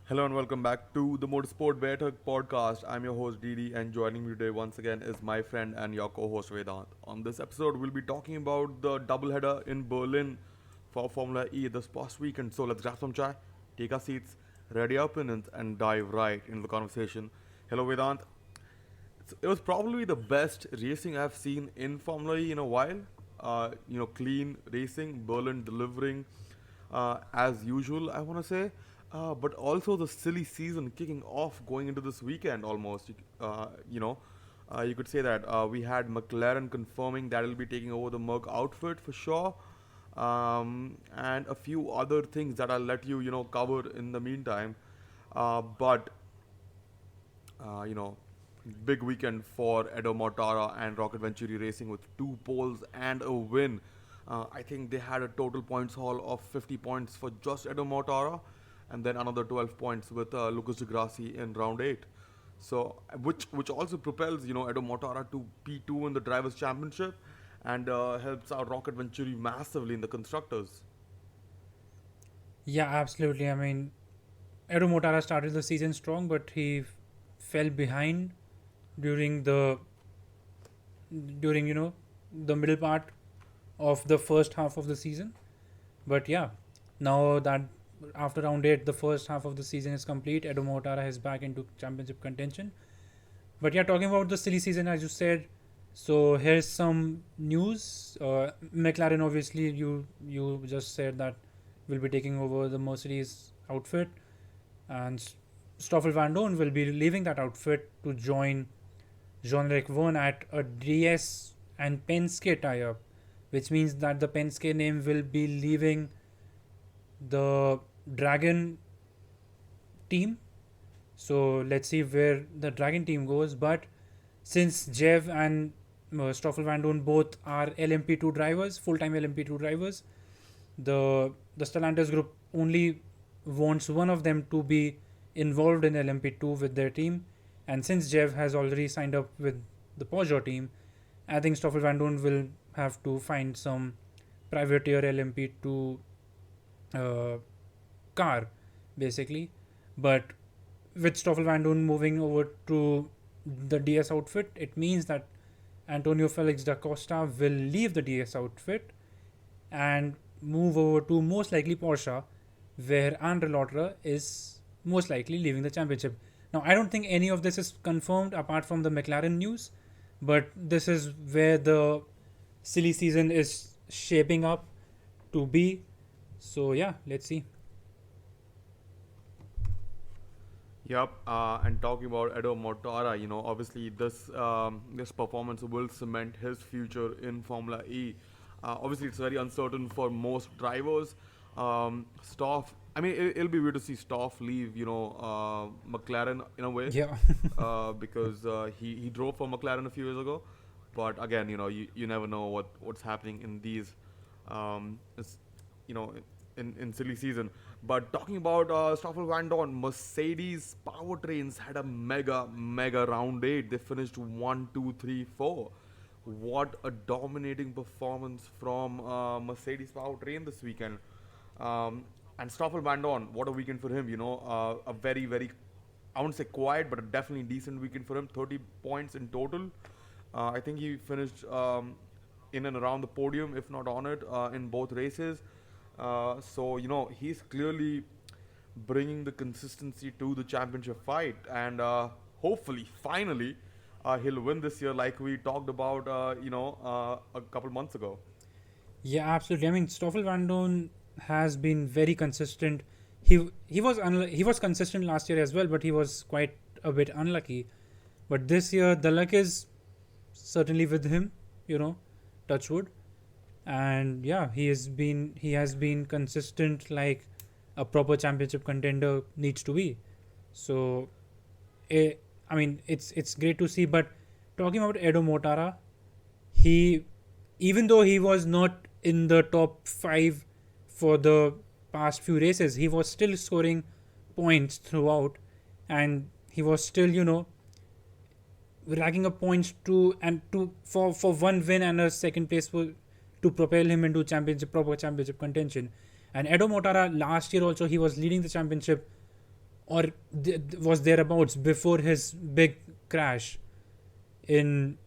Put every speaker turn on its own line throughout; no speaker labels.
Hello and welcome back to the Motorsport Better podcast. I'm your host Didi, and joining me today once again is my friend and your co-host Vedant. On this episode, we'll be talking about the doubleheader in Berlin for Formula E this past weekend. So let's grab some chai, take our seats, ready our opinions, and dive right into the conversation. Hello Vedant. It was probably the best racing I've seen in Formula E in a while. Clean racing, Berlin delivering as usual, I want to say. But also the silly season kicking off going into this weekend almost. You could say that we had McLaren confirming that it'll be taking over the Merc outfit for sure, and a few other things that I'll let you cover in the meantime. But you know, big weekend for Edo Mortara and Rocket Venturi Racing with two poles and a win. I think they had a total points haul of 50 points for just Edo Mortara, and then another 12 points with Lucas de Grassi in round 8. So, which also propels Edo Mortara to P2 in the drivers' championship, and helps out Rocket Venturi massively in the constructors.
Yeah, absolutely. Edo Mortara started the season strong, but he fell behind during the middle part of the first half of the season. But yeah, now that after round 8, the first half of the season is complete, Edo Mortara is back into championship contention. But yeah, talking about the silly season, as you said, so here's some news. McLaren, obviously, you just said that will be taking over the Mercedes outfit, and Stoffel Van Dorn will be leaving that outfit to join Jean-Luc Vergne at a DS and Penske tie-up, which means that the Penske name will be leaving the Dragon team. So let's see where the Dragon team goes. But since Jev and Stoffel Van Dorn both are LMP2 drivers, full-time LMP2 drivers, the Stellantis group only wants one of them to be involved in LMP2 with their team. And since Jev has already signed up with the Peugeot team, I think Stoffel Van Dorn will have to find some privateer LMP2 uh, car, basically. But with Stoffel Van Dorn moving over to the DS outfit, it means that Antonio Felix da Costa will leave the DS outfit and move over to most likely Porsche, where Andre Lotterer is most likely leaving the championship. Now, I don't think any of this is confirmed apart from the McLaren news, but this is where the silly season is shaping up to be. So, yeah, let's see.
Yep, and talking about Edo Mortara, obviously this performance will cement his future in Formula E. Obviously, it's very uncertain for most drivers. Stoff, I mean, it'll be weird to see Stoff leave, McLaren in a way,
Yeah.
because he drove for McLaren a few years ago. But again, you never know what's happening in these, it's, you know, in silly season. But talking about Stoffel Van Dorn, Mercedes powertrains had a mega round 8. They finished 1, 2, 3, 4. What a dominating performance from Mercedes powertrain this weekend. And Stoffel Van Dorn, what a weekend for him. A very, I wouldn't say quiet, but a definitely decent weekend for him. 30 points in total. I think he finished in and around the podium, if not on it, in both races. So he's clearly bringing the consistency to the championship fight, and hopefully, finally, he'll win this year, like we talked about, a couple months ago.
Yeah, absolutely. Stoffel Van Dorn has been very consistent. He was consistent last year as well, but he was quite a bit unlucky. But this year, the luck is certainly with him. You know, touch wood. And yeah, he has been consistent like a proper championship contender needs to be. So, it's great to see. But talking about Edo Mortara, he even though he was not in the top 5 for the past few races, he was still scoring points throughout, and he was still racking up points for one win and a second place to propel him into proper championship contention. And Edo Mortara last year also, he was leading the championship or was thereabouts before his big crash in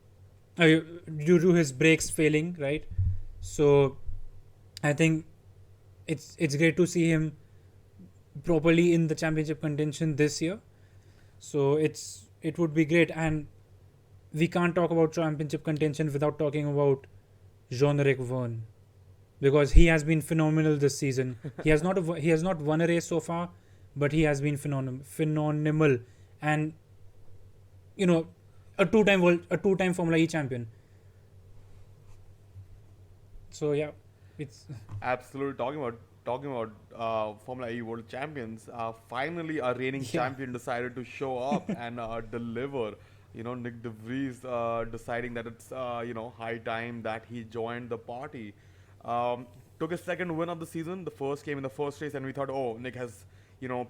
due to his brakes failing, right? So I think it's great to see him properly in the championship contention this year. So it would be great, and we can't talk about championship contention without talking about Jean-Eric Vergne, because he has been phenomenal this season. He has not won a race so far, but he has been phenomenal, and you know, a two-time Formula E champion. So yeah, it's
Absolutely. Talking about Formula E World Champions. Finally, a reigning
yeah,
champion decided to show up and deliver. Nick De Vries deciding that it's high time that he joined the party. Um, Took his second win of the season. The first came in the first race, and we thought, oh, Nick has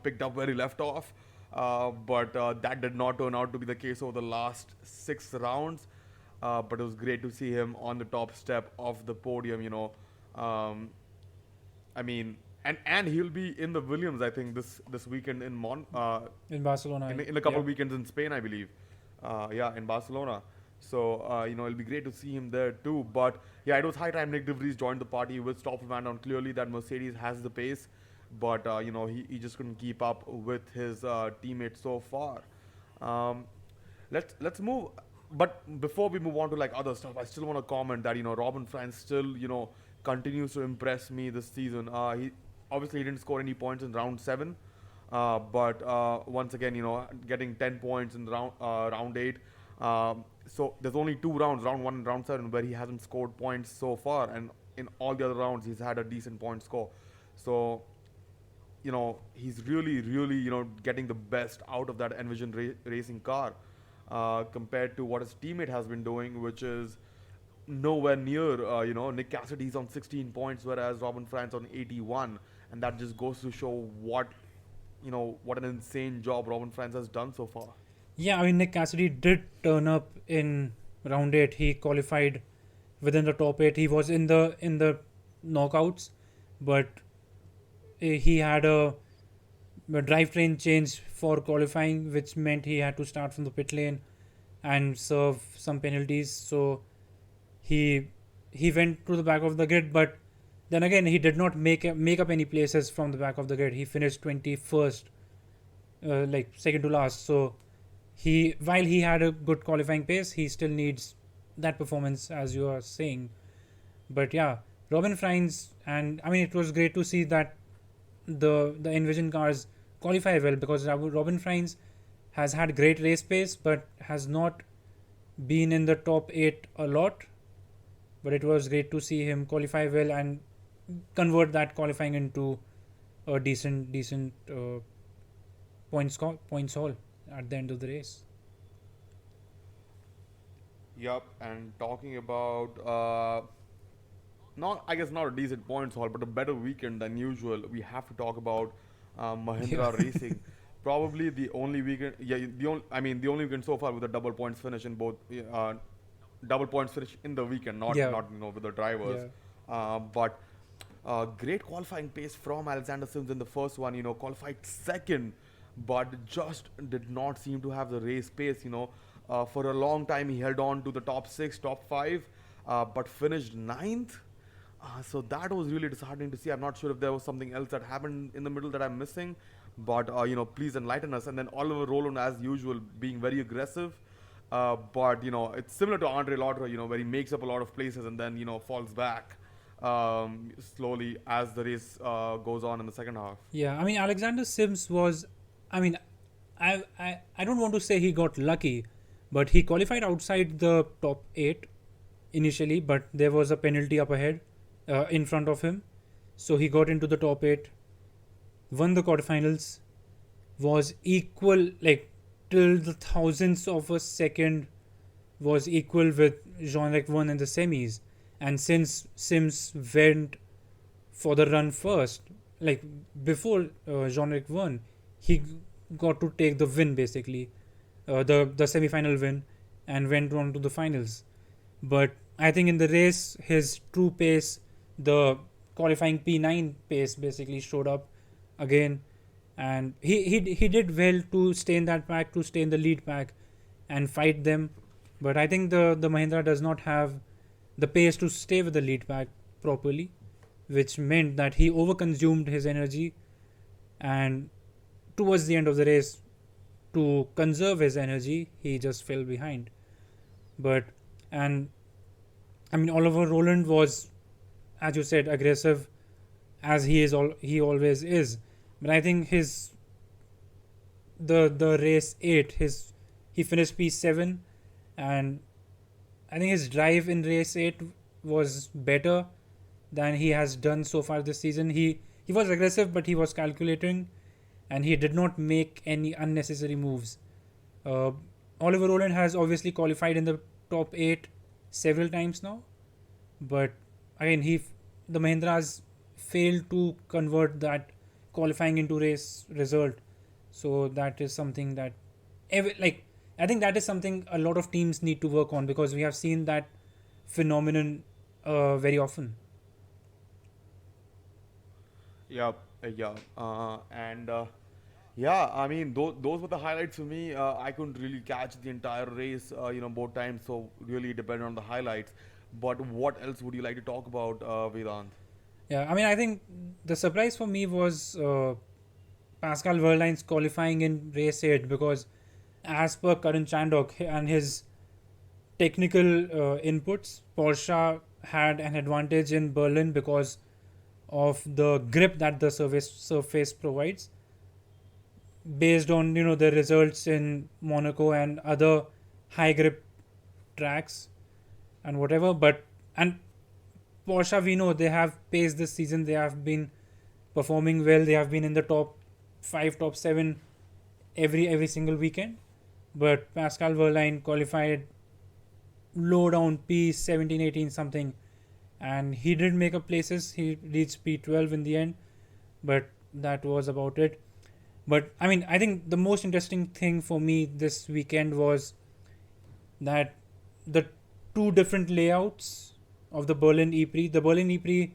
picked up where he left off. But that did not turn out to be the case over the last 6 rounds. But it was great to see him on the top step of the podium. Um, I mean, and he'll be in the Williams, I think, this weekend
in Barcelona.
in a couple
Yeah,
of weekends in Spain, I believe. Yeah, in Barcelona. So it'll be great to see him there too. But yeah, it was high time Nick De Vries joined the party with Stoffel Van Dorn. Clearly, that Mercedes has the pace, but he just couldn't keep up with his teammates so far. Um, let's move. But before we move on to like other stuff, I still want to comment that Robin Franz still continues to impress me this season. He obviously he didn't score any points in round 7, but once again getting 10 points in round 8. So there's only 2 rounds, round 1 and round 7, where he hasn't scored points so far, and in all the other rounds he's had a decent point score. So he's really getting the best out of that Envision racing car, compared to what his teammate has been doing, which is nowhere near. Nick Cassidy's on 16 points, whereas Robin Franz on 81, and that just goes to show what an insane job Robin Franz has done so far.
yeah. I mean, Nick Cassidy did turn up in round 8. He qualified within the top 8. He was in the knockouts, but he had a drivetrain change for qualifying, which meant he had to start from the pit lane and serve some penalties. So he he went to the back of the grid, but then again he did not make up any places from the back of the grid. He finished 21st, like second to last. So while he had a good qualifying pace, he still needs that performance, as you are saying. But yeah, Robin Franz, and I mean, it was great to see that the Envision cars qualify well, because Robin Franz has had great race pace but has not been in the top 8 a lot. But it was great to see him qualify well and convert that qualifying into a decent points haul at the end of the race.
Yup, and talking about not I guess not a decent points haul, but a better weekend than usual. We have to talk about
Yeah.
Mahindra Racing. Probably the only weekend, yeah, the only weekend so far with a double points finish in both, double points finish in the weekend, not
Yeah,
not with the drivers.
yeah,
But great qualifying pace from Alexander Sims in the first one. Qualified second, but just did not seem to have the race pace. For a long time he held on to the top 6, top 5, but finished ninth. So that was really disheartening to see. I'm not sure if there was something else that happened in the middle that I'm missing, but please enlighten us. And then Oliver Roland, as usual, being very aggressive. But it's similar to Andre Lautre, where he makes up a lot of places and then falls back slowly as the race goes on in the second half.
yeah. I mean, Alexander Sims was, I mean, I don't want to say he got lucky, but he qualified outside the top 8 initially, but there was a penalty up ahead, in front of him. So he got into the top 8, won the quarterfinals, was equal, like till the thousandths of a second, was equal with Jean-Luc Vergne in the semis. And since Sims went for the run first, like before Jean-Luc Vergne, he got to take the win basically, the semi-final win, and went on to the finals. But I think in the race, his true pace, the qualifying P9 pace, basically showed up again, and he did well to stay in that pack, to stay in the lead pack, and fight them. But I think the Mahindra does not have the pace to stay with the lead pack properly, which meant that he overconsumed his energy, and towards the end of the race, to conserve his energy, he just fell behind. But and I mean, Oliver Rowland was, as you said, aggressive as he always is. But I think the race 8, he finished P7, and I think his drive in race 8 was better than he has done so far this season. He was aggressive, but he was calculating, and he did not make any unnecessary moves. Uh, Oliver Rowland has obviously qualified in the top 8 several times now, but again, the Mahindras failed to convert that qualifying into race result. So that is something that, like, I think that is something a lot of teams need to work on, because we have seen that phenomenon very often.
Yeah, yeah, and yeah. I mean, those were the highlights for me. I couldn't really catch the entire race, both times. So really depended on the highlights. But what else would you like to talk about, Vedant?
Yeah, I mean, I think the surprise for me was Pascal Wehrlein's qualifying in race 8, because as per Karan Chandok and his technical inputs, Porsche had an advantage in Berlin because of the grip that the surface provides, based on the results in Monaco and other high grip tracks and whatever. But and Porsche, we know they have pace this season. They have been performing well. They have been in the top 5, top 7 every single weekend. But Pascal Wehrlein qualified low down P17, 18 something, and he did make up places. He reached P12 in the end, but that was about it. But I mean, I think the most interesting thing for me this weekend was that the two different layouts of the Berlin EPrix. The Berlin EPrix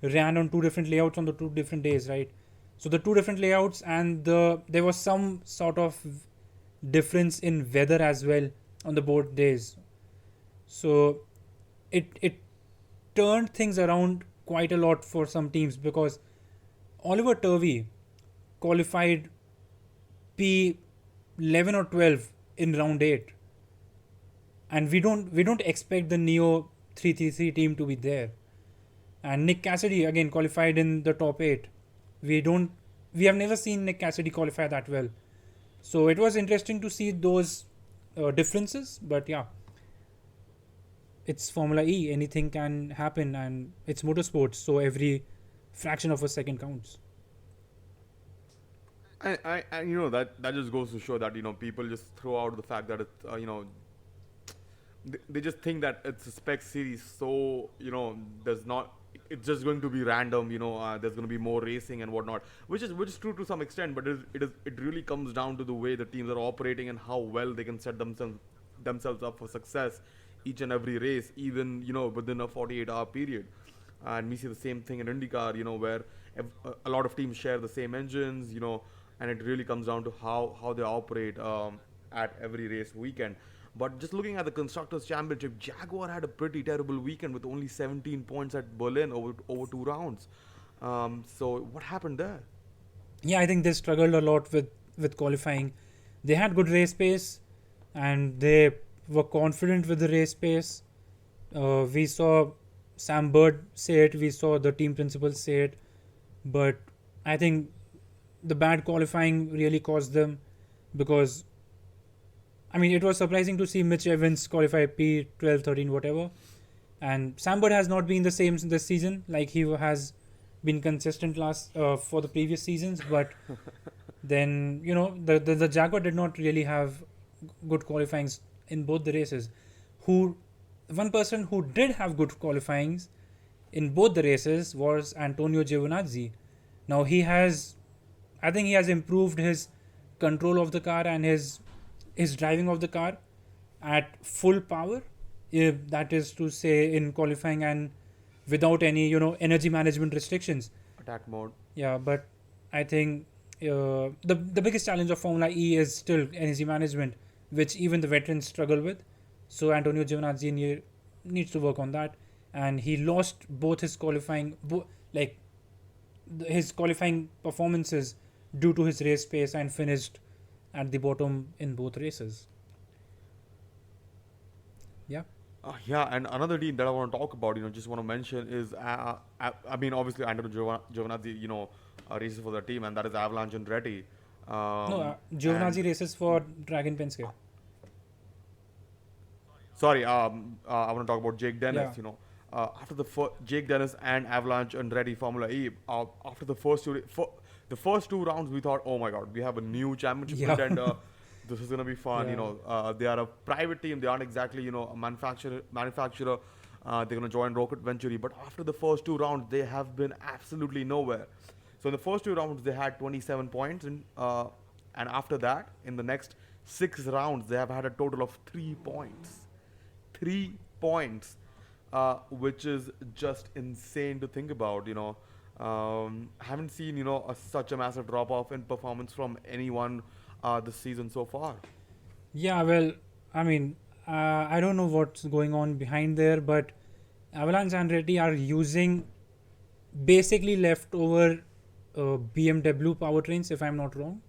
ran on two different layouts on the 2 different days, right? So the 2 different layouts, and there was some sort of difference in weather as well on the both days. So it turned things around quite a lot for some teams, because Oliver Turvey qualified P11 or 12 in round 8, and we don't expect the Neo 333 team to be there. And Nick Cassidy again qualified in the top 8. We have never seen Nick Cassidy qualify that well. So it was interesting to see those differences. But yeah, it's Formula E. Anything can happen, and it's motorsports. So every fraction of a second counts.
And that just goes to show that people just throw out the fact that it's they just think that it's a spec series, so there's not, it's just going to be random. There's going to be more racing and whatnot, which is true to some extent, but it really comes down to the way the teams are operating and how well they can set themselves up for success each and every race, even within a 48-hour period. And we see the same thing in IndyCar, where a lot of teams share the same engines, and it really comes down to how they operate at every race weekend. But just looking at the Constructors' Championship, Jaguar had a pretty terrible weekend with only 17 points at Berlin over 2 rounds. So what happened there?
Yeah, I think they struggled a lot with qualifying. They had good race pace, and they were confident with the race pace. We saw Sam Bird say it, we saw the team principals say it, but I think the bad qualifying really caused them, because I mean, it was surprising to see Mitch Evans qualify P12, 13, whatever. And Sam Bird has not been the same this season, like he has been consistent for the previous seasons. But then, the Jaguar did not really have good qualifyings in both the races. One person who did have good qualifyings in both the races was Antonio Giovinazzi. Now I think he has improved his control of the car and his driving of the car at full power, if that is to say, in qualifying, and without any energy management restrictions.
Attack mode.
Yeah, but I think the biggest challenge of Formula E is still energy management, which even the veterans struggle with. So Antonio Giovinazzi needs to work on that, and he lost both his his qualifying performances due to his race pace and finished at the bottom in both races. Yeah.
Yeah, and another team that I want to talk about, just want to mention is, I mean, obviously, Andrew Giovinazzi, races for the team, and that is Avalanche and Andretti.
No,
And
Giovinazzi races for Dragon Penske.
sorry, I want to talk about Jake Dennis.
Yeah.
After Jake Dennis and Avalanche and Andretti Formula E, after the first two rounds, we thought, oh my god, we have a new championship
Yeah.
contender. This is gonna be fun.
Yeah.
They are a private team. They aren't exactly a manufacturer. They're gonna join Rocket Venturi, but after the first two rounds, they have been absolutely nowhere. So in the first two rounds, they had 27 points, and after that, in the next 6 rounds, they have had a total of 3 points. 3 points, which is just insane to think about. Haven't seen such a massive drop off in performance from anyone this season so far.
Yeah, well, I mean, I don't know what's going on behind there, but Avalanche and Andretti are using basically leftover BMW powertrains, if I'm not wrong.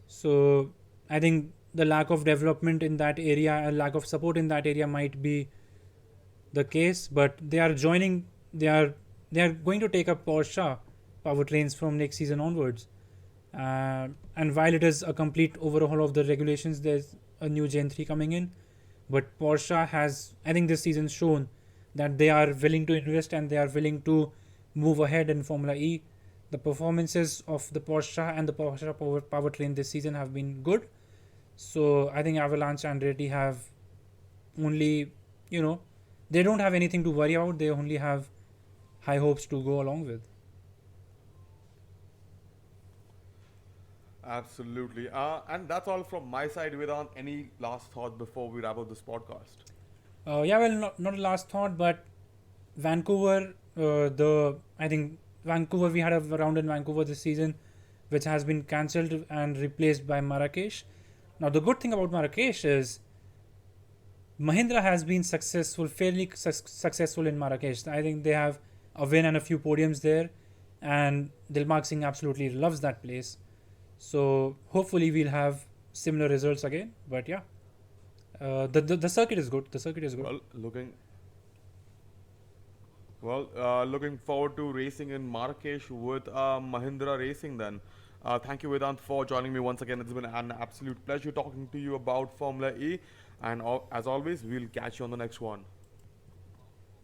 So I think the lack of development in that area, a lack of support in that area might be the case. But they are joining. They are going to take up Porsche powertrains from next season onwards. And while it is a complete overhaul of the regulations, there's a new Gen 3 coming in. But Porsche has, I think, this season shown that they are willing to invest and they are willing to move ahead in Formula E. The performances of the Porsche and the Porsche powertrain this season have been good. So I think Avalanche and Andretti have only, they don't have anything to worry about. They only have high hopes to go along with.
Absolutely. And that's all from my side. Without any last thoughts before we wrap up this podcast?
Yeah, well, not a last thought, but Vancouver, I think Vancouver, we had a round in Vancouver this season, which has been cancelled and replaced by Marrakesh. Now, the good thing about Marrakesh is Mahindra has been fairly successful in Marrakesh. I think they have a win and a few podiums there, and Dilmag Singh absolutely loves that place. So hopefully we'll have similar results again. But yeah, the circuit is good. The circuit is good.
Looking forward to racing in Marrakesh with Mahindra Racing then. Thank you, Vedant, for joining me once again. It's been an absolute pleasure talking to you about Formula E. And as always, we'll catch you on the next one.